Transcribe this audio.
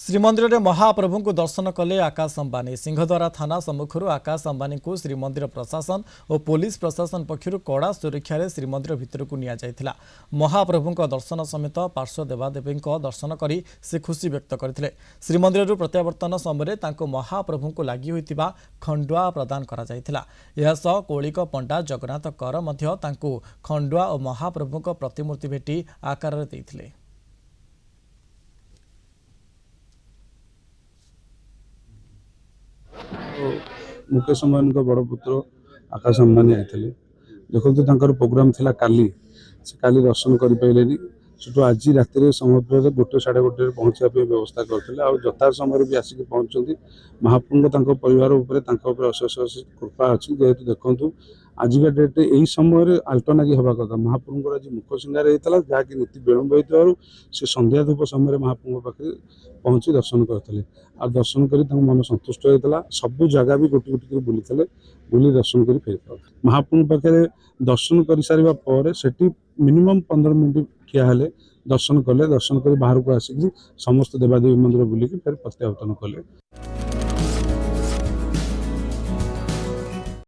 श्रीमंदिर में महाप्रभु को दर्शन कले आकाश अंबानी। सिंहद्वारा थाना सम्मुखर आकाश अंबानी को श्रीमंदिर प्रशासन और पुलिस प्रशासन पक्षर कड़ा सुरक्षा श्रीमंदिर भितर को निया महाप्रभु दर्शन समेत पार्श्व देवादेवी दर्शन कर से खुशी व्यक्त करते। श्रीमंदिर प्रत्यावर्तन समय महाप्रभु को लगी होता खंडुआ प्रदान कर कौलिक पंडा जगन्नाथ कर खंडुआ और महाप्रभु प्रतिमूर्ति भेटी आकार देते। मुकेश अंबानी बड़ पुत्र आकाश अंबानी आते देखो प्रोग्राम थिला काली से काली दर्शन कर पारे सेठू आज राति समग्र 1 साढ़े 1 पहुँचा व्यवस्था करते यथा समय भी आसिक पहुँचती महाप्रभु परिवार अशेष कृपा अच्छी जेहेतु देखूँ आजिका डेट यही समय आल्टरनागी हवा कथा महाप्रभु आज मुख सिंगार होता जहाँकि नीति विलम्ब हो से संध्या धूप समय महाप्रभु पाखे पहुँची दर्शन करते दर्शन कर मन संतुष्ट होता सबू जगह भी गोटी गोटी बुली बुली दर्शन कर फेरी महाप्रभु पाखे दर्शन कर सारा पर से मिनिमम 15 मिनट ठिया हेले दर्शन कले दर्शन कर बाहर को आसिक समस्त देवादेवी मंदिर बुलिकी फिर प्रत्यावर्तन कले।